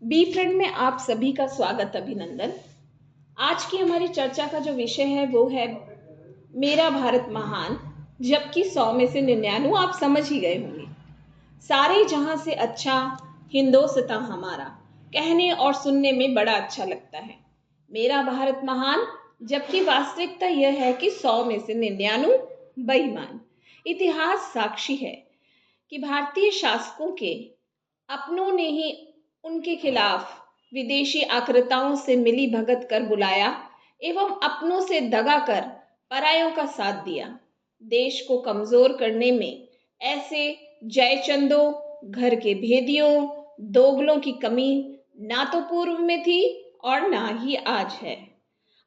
Be friend में आप सभी का स्वागत, अभिनंदन। आज की हमारी चर्चा का जो विषय है वो है मेरा भारत महान, जबकि 100 में से 99 आप समझ ही गए होंगे। सारे जहां से अच्छा हिंदोस्तां हमारा, कहने और सुनने में बड़ा अच्छा लगता है मेरा भारत महान, जबकि वास्तविकता यह है कि 100 में से 99 बेईमान। इतिहास साक्षी है कि भारतीय शासकों के अपनों ने ही उनके खिलाफ विदेशी आक्रांताओं से मिली भगत कर बुलाया एवं अपनों से दगा कर परायों का साथ दिया। देश को कमजोर करने में ऐसे जयचंदों, घर के भेदियों, दोगलों की कमी ना तो पूर्व में थी और ना ही आज है।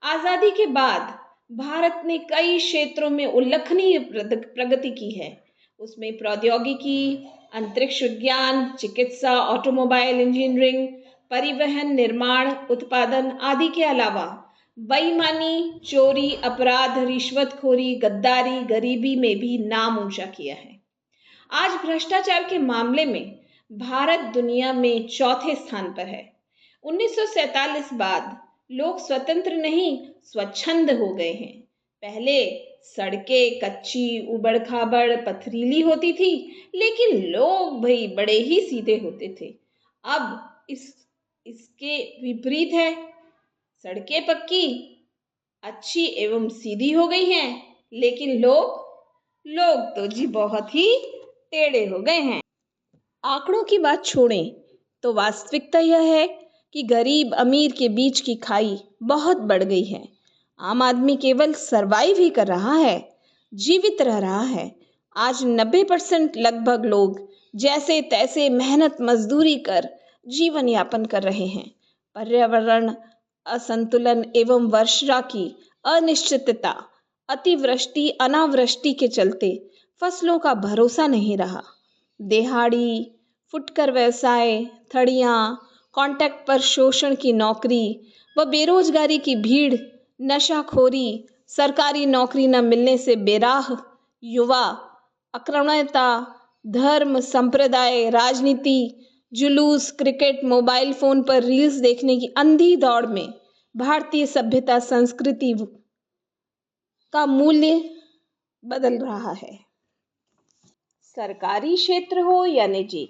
आजादी के बाद भारत ने कई क्षेत्रों में उल्लेखनीय प्रगति की है। उसमें प्रौद्योगिकी, अंतरिक्ष विज्ञान, चिकित्सा, ऑटोमोबाइल इंजीनियरिंग, परिवहन, निर्माण, उत्पादन आदि के अलावा बेईमानी, चोरी, अपराध, रिश्वतखोरी, गद्दारी, गरीबी में भी नाम ऊंचा किया है। आज भ्रष्टाचार के मामले में भारत दुनिया में चौथे स्थान पर है। 1947 बाद लोग स्वतंत्र नहीं, स्वच्छंद हो गए हैं। पहले सड़कें कच्ची, उबड़ खाबड़, पथरीली होती थी, लेकिन लोग भाई बड़े ही सीधे होते थे। अब इसके विपरीत है। सड़कें पक्की, अच्छी एवं सीधी हो गई हैं, लेकिन लोग तो जी बहुत ही टेढ़े हो गए हैं। आंकड़ों की बात छोड़ें तो वास्तविकता यह है कि गरीब अमीर के बीच की खाई बहुत बढ़ गई है। आम आदमी केवल सरवाइव ही कर रहा है, जीवित रह रहा है। आज 90% लगभग लोग जैसे तैसे मेहनत मजदूरी कर जीवन यापन कर रहे हैं। पर्यावरण असंतुलन एवं वर्षा की अनिश्चितता, अतिवृष्टि अनावृष्टि के चलते फसलों का भरोसा नहीं रहा। दिहाड़ी, फुटकर व्यवसाय, थड़ियां, कॉन्ट्रैक्ट पर शोषण की नौकरी व बेरोजगारी की भीड़, नशाखोरी, सरकारी नौकरी न मिलने से बेराह युवा, अक्रमणता, धर्म, संप्रदाय, राजनीति, जुलूस, क्रिकेट, मोबाइल फोन पर रील्स देखने की अंधी दौड़ में भारतीय सभ्यता संस्कृति का मूल्य बदल रहा है। सरकारी क्षेत्र हो या निजी,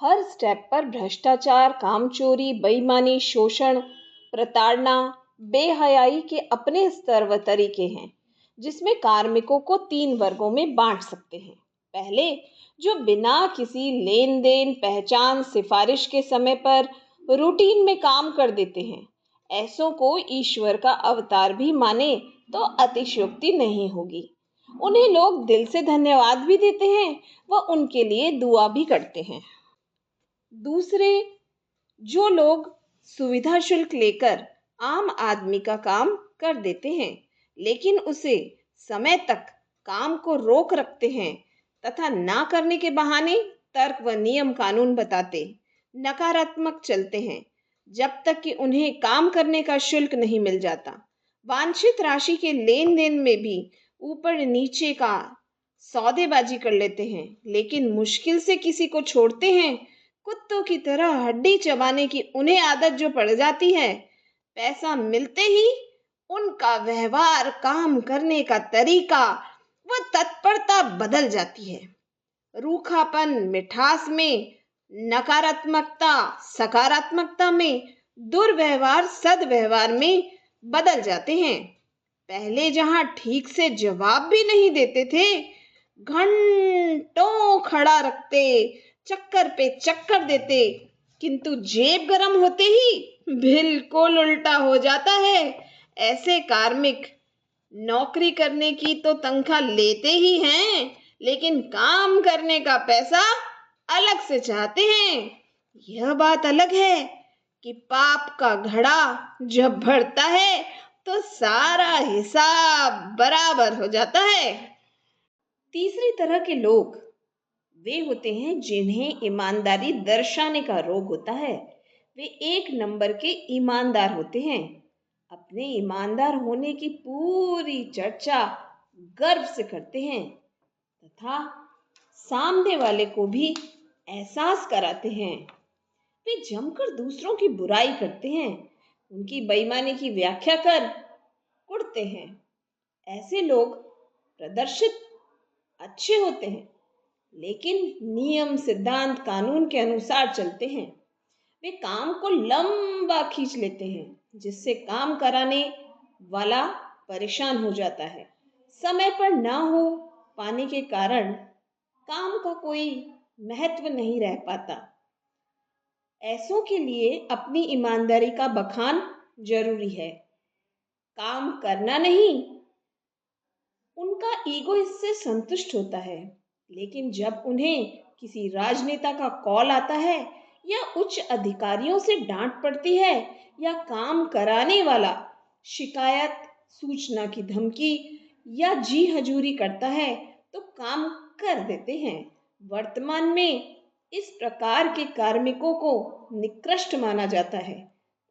हर स्टेप पर भ्रष्टाचार, कामचोरी, बेईमानी, शोषण, प्रताड़ना, बेहयाई के अपने स्तर व तरीके हैं, जिसमें कार्मिकों को 3 वर्गों में बांट सकते हैं। पहले, जो बिना किसी लेन देन, पहचान, सिफारिश के समय पर रूटीन में काम कर देते हैं। ऐसों को ईश्वर का अवतार भी माने तो अतिशयोक्ति नहीं होगी। उन्हें लोग दिल से धन्यवाद भी देते हैं व उनके लिए दुआ भी करते हैं। दूसरे, जो लोग सुविधा शुल्क लेकर आम आदमी का काम कर देते हैं, लेकिन उसे समय तक काम को रोक रखते हैं तथा ना करने के बहाने तर्क व नियम कानून बताते नकारात्मक चलते हैं, जब तक कि उन्हें काम करने का शुल्क नहीं मिल जाता। वांछित राशि के लेन देन में भी ऊपर नीचे का सौदेबाजी कर लेते हैं, लेकिन मुश्किल से किसी को छोड़ते हैं। कुत्तों की तरह हड्डी चबाने की उन्हें आदत जो पड़ जाती है, पैसा मिलते ही उनका व्यवहार, काम करने का तरीका व तत्परता बदल जाती है। रूखापन मिठास में, नकारात्मकता सकारात्मकता में, दुर्व्यवहार सद्व्यवहार में बदल जाते हैं। पहले जहां ठीक से जवाब भी नहीं देते थे, घंटों खड़ा रखते, चक्कर पे चक्कर देते, किंतु जेब गरम होते ही बिल्कुल उल्टा हो जाता है। ऐसे कार्मिक नौकरी करने की तो तनख्वाह लेते ही हैं, लेकिन काम करने का पैसा अलग से चाहते हैं। यह बात अलग है कि पाप का घड़ा जब भरता है तो सारा हिसाब बराबर हो जाता है। तीसरी तरह के लोग वे होते हैं जिन्हें ईमानदारी दर्शाने का रोग होता है। वे 1 नंबर के ईमानदार होते हैं। अपने ईमानदार होने की पूरी चर्चा गर्व से करते हैं तथा सामने वाले को भी एहसास कराते हैं। वे जमकर दूसरों की बुराई करते हैं, उनकी बेईमानी की व्याख्या कर उड़ते हैं। ऐसे लोग प्रदर्शित अच्छे होते हैं, लेकिन नियम सिद्धांत कानून के अनुसार चलते हैं। वे काम को लंबा खींच लेते हैं, जिससे काम कराने वाला परेशान हो जाता है। समय पर ना हो पाने के कारण काम का कोई महत्व नहीं रह पाता। ऐसों के लिए अपनी ईमानदारी का बखान जरूरी है, काम करना नहीं। उनका ईगो इससे संतुष्ट होता है, लेकिन जब उन्हें किसी राजनेता का कॉल आता है या उच्च अधिकारियों से डांट पड़ती है या काम कराने वाला शिकायत, सूचना की धमकी या जी हजूरी करता है, तो काम कर देते हैं। वर्तमान में इस प्रकार के कार्मिकों को निकृष्ट माना जाता है।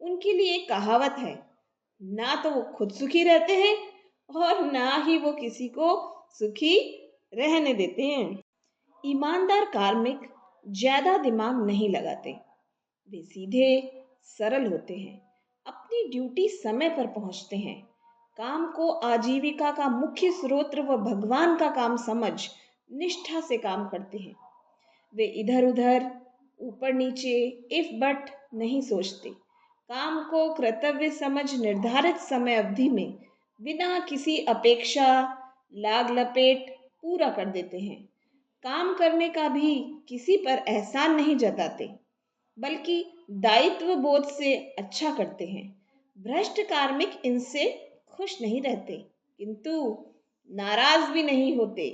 उनके लिए एक कहावत है, ना तो वो खुद सुखी रहते हैं और ना ही वो किसी को सुखी रहने देते हैं। ईमानदार कार्मिक ज्यादा दिमाग नहीं लगाते, वे सीधे सरल होते हैं, अपनी ड्यूटी समय पर पहुंचते हैं, काम को आजीविका का मुख्य स्रोत व भगवान का काम समझ निष्ठा से काम करते हैं। वे इधर उधर, ऊपर नीचे, इफ बट नहीं सोचते। काम को कर्तव्य समझ निर्धारित समय अवधि में बिना किसी अपेक्षा लाग लपेट पूरा कर देते हैं। काम करने का भी किसी पर एहसान नहीं जताते, बल्कि दायित्व बोध से अच्छा करते हैं। भ्रष्ट कार्मिक इनसे खुश नहीं रहते, किंतु नाराज भी नहीं होते,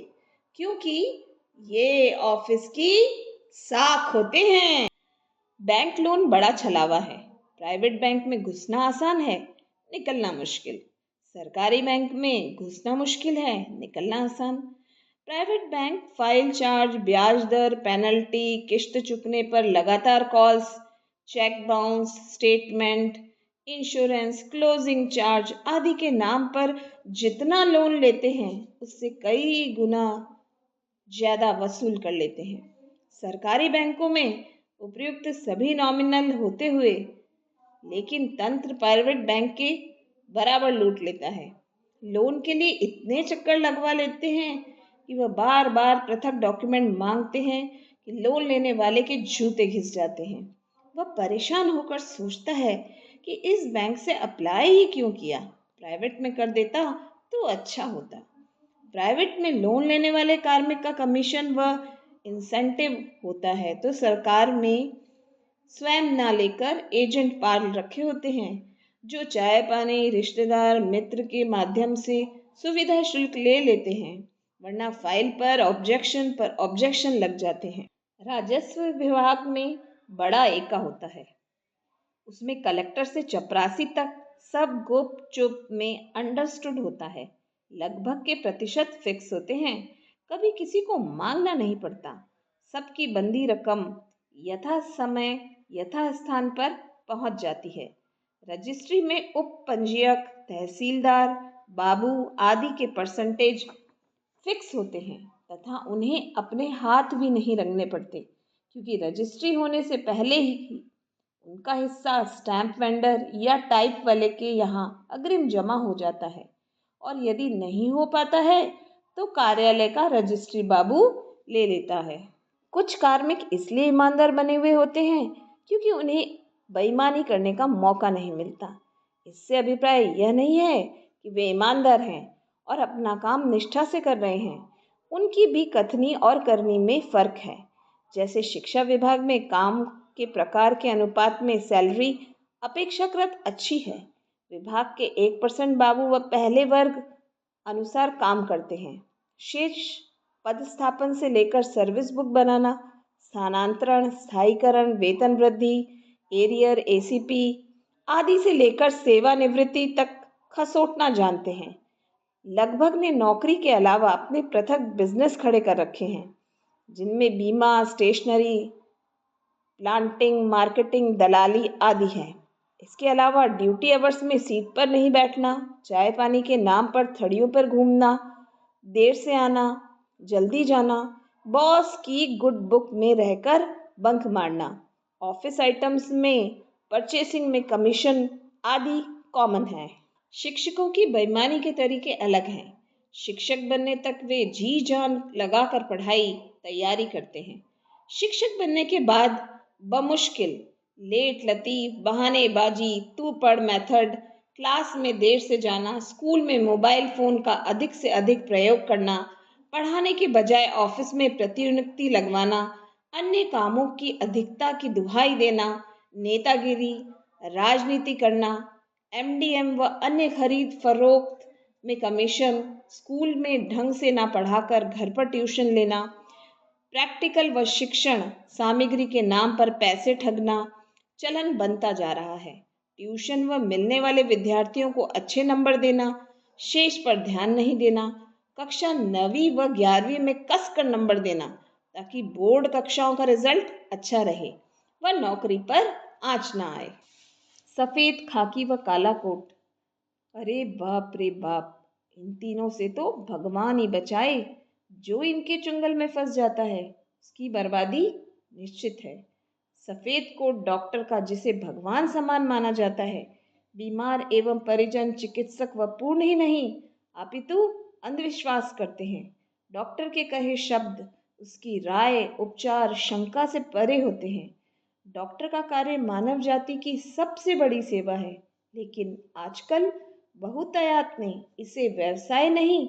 क्योंकि ये ऑफिस की साख होते हैं। बैंक लोन बड़ा छलावा है। प्राइवेट बैंक में घुसना आसान है, निकलना मुश्किल। सरकारी बैंक में घुसना मुश्किल है, निकलना आसान। प्राइवेट बैंक फाइल चार्ज, ब्याज दर, पेनल्टी, किश्त चुकने पर लगातार calls, cheque bounce, statement, insurance, closing charge आदि के नाम पर जितना लोन लेते हैं, उससे कई गुना ज्यादा वसूल कर लेते हैं। सरकारी बैंकों में उपयुक्त सभी नॉमिनल होते हुए, लेकिन तंत्र प्राइवेट बैंक के बराबर लूट लेता है। लोन के लिए इतने चक्कर लगवा लेते हैं कि वह बार बार पृथक डॉक्यूमेंट मांगते हैं कि लोन लेने वाले के जूते घिस जाते हैं। वह परेशान होकर सोचता है कि इस बैंक से अप्लाई ही क्यों किया, प्राइवेट में कर देता तो अच्छा होता। प्राइवेट में लोन लेने वाले कार्मिक का कमीशन व इंसेंटिव होता है, तो सरकार में स्वयं ना लेकर एजेंट पाल रखे होते हैं, जो चाय पानी, रिश्तेदार, मित्र के माध्यम से सुविधा शुल्क ले लेते हैं, वरना फाइल पर ऑब्जेक्शन लग जाते हैं। राजस्व विभाग में बड़ा एका होता है, उसमें कलेक्टर से चपरासी तक सब गुपचुप में अंडरस्टूड होता है। लगभग के प्रतिशत फिक्स होते हैं, कभी किसी को मांगना नहीं पड़ता। सबकी बंदी रकम यथा समय यथा स्थान पर पहुंच जाती है। रजिस्ट्री में उप पंजीयक, तहसीलदार, बाबू आदि के परसेंटेज फिक्स होते हैं तथा उन्हें अपने हाथ भी नहीं रंगने पड़ते, क्योंकि रजिस्ट्री होने से पहले ही उनका हिस्सा स्टैंप वेंडर या टाइप वाले के यहाँ अग्रिम जमा हो जाता है, और यदि नहीं हो पाता है तो कार्यालय का रजिस्ट्री बाबू ले लेता है। कुछ कार्मिक इसलिए ईमानदार बने हुए होते हैं क्योंकि उन्हें बेईमानी करने का मौका नहीं मिलता। इससे अभिप्राय यह नहीं है कि वे ईमानदार हैं और अपना काम निष्ठा से कर रहे हैं। उनकी भी कथनी और करनी में फर्क है। जैसे शिक्षा विभाग में काम के प्रकार के अनुपात में सैलरी अपेक्षाकृत अच्छी है। विभाग के 1% बाबू व पहले वर्ग अनुसार काम करते हैं। शेष पदस्थापन से लेकर सर्विस बुक बनाना, स्थानांतरण, स्थायीकरण, वेतन वृद्धि, एरियर, एसीपी आदि से लेकर सेवानिवृत्ति तक खसोटना जानते हैं। लगभग ने नौकरी के अलावा अपने पृथक बिजनेस खड़े कर रखे हैं, जिनमें बीमा, स्टेशनरी, प्लांटिंग, मार्केटिंग, दलाली आदि है। इसके अलावा ड्यूटी आवर्स में सीट पर नहीं बैठना, चाय पानी के नाम पर थड़ियों पर घूमना, देर से आना, जल्दी जाना, बॉस की गुड बुक में रहकर बंक मारना, ऑफिस आइटम्स में परचेसिंग में कमीशन आदि कॉमन है। शिक्षकों की बेईमानी के तरीके अलग हैं। शिक्षक बनने तक वे जी जान लगाकर पढ़ाई तैयारी करते हैं। शिक्षक बनने के बाद बमुश्किल लेट लतीफ बहानेबाजी तू पढ़ मेथड, क्लास में देर से जाना, स्कूल में मोबाइल फोन का अधिक से अधिक प्रयोग करना, पढ़ाने के बजाय ऑफिस में प्रतिनियुक्ति लगवाना, अन्य कामों की अधिकता की दुहाई देना, नेतागिरी, राजनीति करना, एमडीएम व अन्य खरीद फरोख्त में कमीशन, स्कूल में ढंग से ना पढ़ाकर घर पर ट्यूशन लेना, प्रैक्टिकल व शिक्षण सामग्री के नाम पर पैसे ठगना चलन बनता जा रहा है। ट्यूशन व मिलने वाले विद्यार्थियों को अच्छे नंबर देना, शेष पर ध्यान नहीं देना, कक्षा 9वीं व 11वीं में कस कर नंबर देना ताकि बोर्ड कक्षाओं का रिजल्ट अच्छा रहे व नौकरी पर आंच ना आए। सफेद खाकी व काला कोट, अरे बाप रे बाप, इन तीनों से तो भगवान ही बचाए। जो इनके चुंगल में फंस जाता है उसकी बर्बादी निश्चित है। सफेद कोट डॉक्टर का जिसे भगवान समान माना जाता है, बीमार एवं परिजन चिकित्सक व पूर्ण ही नहीं अपितु अंधविश्वास करते हैं। डॉक्टर के कहे शब्द, उसकी राय, उपचार शंका से परे होते हैं। डॉक्टर का कार्य मानव जाति की सबसे बड़ी सेवा है, लेकिन आजकल बहुतायत ने इसे व्यवसाय नहीं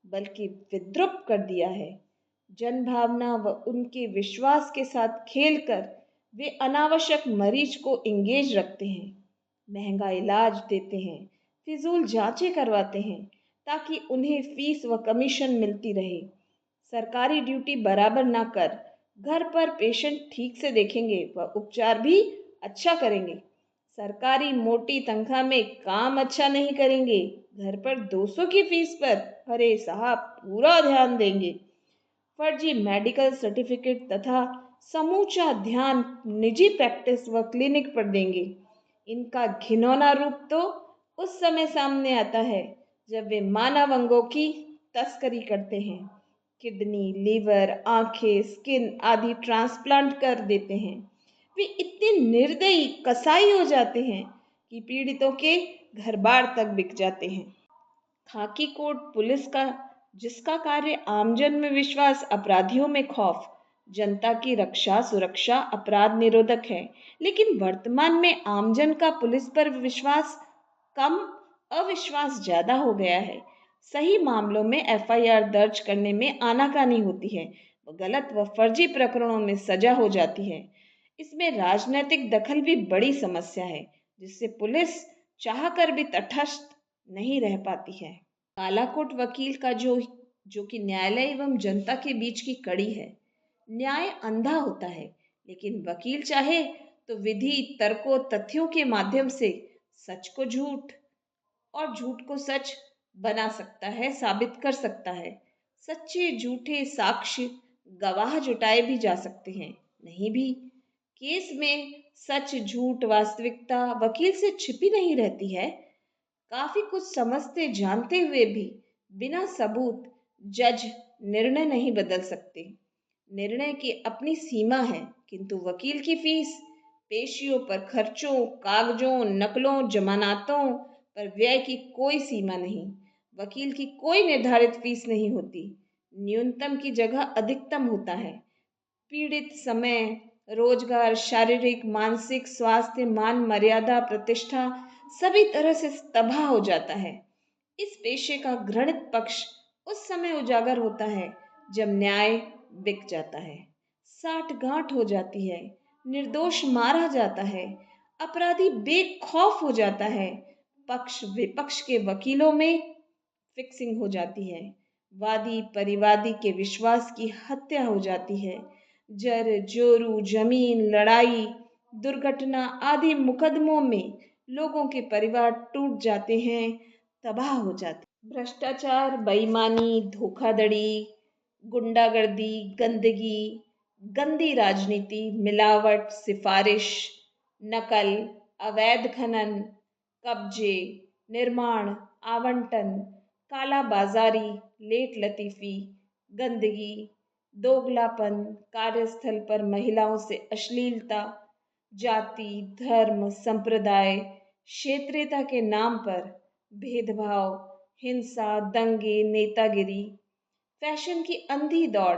बल्कि विद्रुप कर दिया है। जन भावना व उनके विश्वास के साथ खेलकर वे अनावश्यक मरीज को इंगेज रखते हैं, महंगा इलाज देते हैं, फिजूल जांचें करवाते हैं ताकि उन्हें फीस व कमीशन मिलती रहे। सरकारी ड्यूटी बराबर ना कर घर पर पेशेंट ठीक से देखेंगे व उपचार भी अच्छा करेंगे। सरकारी मोटी तनख्वाह में काम अच्छा नहीं करेंगे, घर पर 200 की फीस पर अरे साहब पूरा ध्यान देंगे। फर्जी मेडिकल सर्टिफिकेट तथा समूचा ध्यान निजी प्रैक्टिस व क्लिनिक पर देंगे। इनका घिनौना रूप तो उस समय सामने आता है जब वे मानव अंगों की तस्करी करते हैं। किडनी, लीवर, आंखें, स्किन आदि ट्रांसप्लांट कर देते हैं। वे इतने निर्दयी कसाई हो जाते हैं कि पीड़ितों के घर बार तक बिक जाते हैं। खाकी कोट पुलिस का, जिसका कार्य आमजन में विश्वास, अपराधियों में खौफ, जनता की रक्षा सुरक्षा, अपराध निरोधक है, लेकिन वर्तमान में आमजन का पुलिस पर विश्वास कम, अविश्वास ज्यादा हो गया है। सही मामलों में एफआईआर दर्ज करने में आनाकानी होती है, गलत व फर्जी प्रकरणों में सजा हो जाती है। इसमें राजनीतिक दखल भी बड़ी समस्या है, जिससे पुलिस चाहकर भी तटस्थ नहीं रह पाती है। कालाकोट वकील का जो कि न्यायालय एवं जनता के बीच की कड़ी है। न्याय अंधा होता है, लेकिन वकील चाहे तो विधि, तर्कों, तथ्यों के माध्यम से सच को झूठ और झूठ को सच बना सकता है, साबित कर सकता है। सच्चे झूठे साक्ष्य, गवाह जुटाए भी जा सकते हैं, नहीं भी। केस में सच झूठ वास्तविकता वकील से छिपी नहीं रहती है। काफी कुछ समझते जानते हुए भी बिना सबूत जज निर्णय नहीं बदल सकते। निर्णय की अपनी सीमा है, किंतु वकील की फीस, पेशियों पर खर्चों, कागजों, नकलों, जमानतों पर व्यय की कोई सीमा नहीं। वकील की कोई निर्धारित फीस नहीं होती, न्यूनतम की जगह अधिकतम होता है। पीड़ित समय, रोजगार, शारीरिक मानसिक स्वास्थ्य, मान मर्यादा, प्रतिष्ठा सभी तरह से तबाह हो जाता है। इस पेशे का घृणित पक्ष उस समय उजागर होता है जब न्याय बिक जाता है, साठगांठ हो जाती है, निर्दोष मारा जाता है, अपराधी बेखौफ हो जाता है, पक्ष विपक्ष के वकीलों में फिक्सिंग हो जाती है, वादी परिवादी के विश्वास की हत्या हो जाती है, जर जोरू, जमीन, लड़ाई, दुर्घटना आदि मुकदमों में लोगों के परिवार टूट जाते हैं, तबाह हो जाते हैं। भ्रष्टाचार, बेईमानी, धोखाधड़ी, गुंडागर्दी, गंदगी, गंदी राजनीति, मिलावट, सिफारिश, नकल, अवैध खनन, कब्जे, निर्माण, आवंटन, काला बाजारी, लेट लतीफी, गंदगी, दोगलापन, कार्यस्थल पर महिलाओं से अश्लीलता, जाति, धर्म, संप्रदाय, क्षेत्रीयता के नाम पर भेदभाव, हिंसा, दंगे, नेतागिरी, फैशन की अंधी दौड़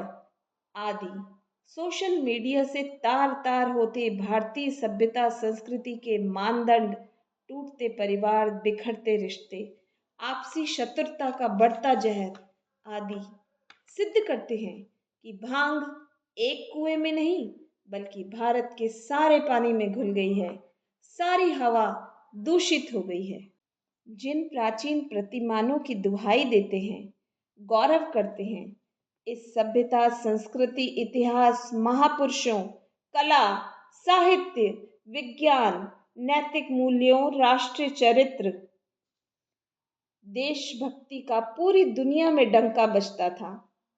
आदि सोशल मीडिया से तार तार होते भारतीय सभ्यता संस्कृति के मानदंड, टूटते परिवार, बिखरते रिश्ते, आपसी शत्रुता का बढ़ता जहर आदि सिद्ध करते हैं कि भांग एक कुएं में नहीं बल्कि भारत के सारे पानी में घुल गई है। सारी हवा दूषित हो गई है। जिन प्राचीन प्रतिमानों की दुहाई देते हैं, गौरव करते हैं, इस सभ्यता, संस्कृति, इतिहास, महापुरुषों, कला, साहित्य, विज्ञान, नैतिक मूल्यों, राष्ट्रीय चरित्र, देशभक्ति का पूरी दुनिया में डंका बजता था,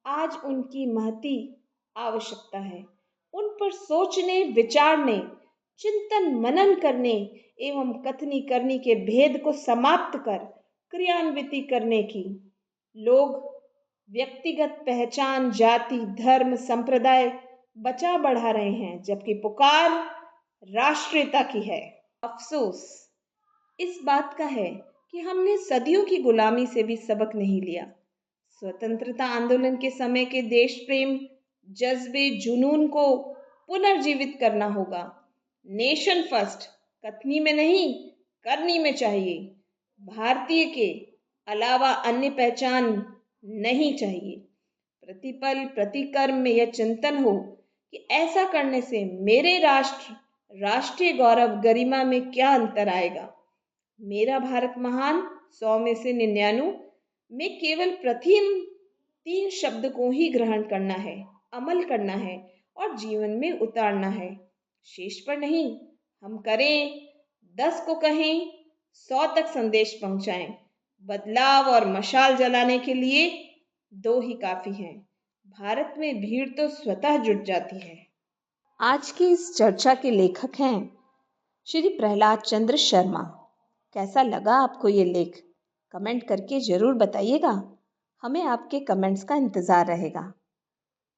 आज उनकी महती आवश्यकता है। उन पर सोचने, विचारने, चिंतन मनन करने एवं कथनी करनी के भेद को समाप्त कर क्रियान्विति करने की। लोग व्यक्तिगत पहचान, जाति, धर्म, संप्रदाय बचा बढ़ा रहे हैं, जबकि पुकार राष्ट्रीयता की है। अफसोस इस बात का है कि हमने सदियों की गुलामी से भी सबक नहीं लिया। स्वतंत्रता आंदोलन के समय के देश प्रेम, जज्बे, जुनून को पुनर्जीवित करना होगा। नेशन फर्स्ट कथनी में नहीं, करनी में चाहिए। भारतीय के अलावा अन्य पहचान नहीं चाहिए। प्रतिपल प्रतिकर्म में यह चिंतन हो कि ऐसा करने से मेरे राष्ट्र, राष्ट्रीय गौरव, गरिमा में क्या अंतर आएगा। मेरा भारत महान 100 में से 99 में केवल प्रथम 3 शब्द को ही ग्रहण करना है, अमल करना है और जीवन में उतारना है, शेष पर नहीं। हम करें, 10 को कहें, 100 तक संदेश पहुंचाएं। बदलाव और मशाल जलाने के लिए 2 ही काफी हैं। भारत में भीड़ तो स्वतः जुट जाती है। आज की इस चर्चा के लेखक हैं श्री प्रहलाद चंद्र शर्मा। कैसा लगा आपको ये लेख? कमेंट करके ज़रूर बताइएगा। हमें आपके कमेंट्स का इंतज़ार रहेगा।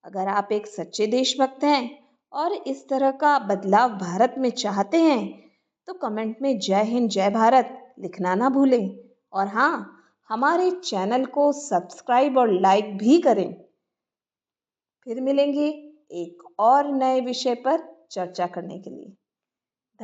अगर आप एक सच्चे देशभक्त हैं और इस तरह का बदलाव भारत में चाहते हैं तो कमेंट में जय हिंद, जय भारत लिखना ना भूलें। और हाँ, हमारे चैनल को सब्सक्राइब और लाइक भी करें। फिर मिलेंगे एक और नए विषय पर चर्चा करने के लिए।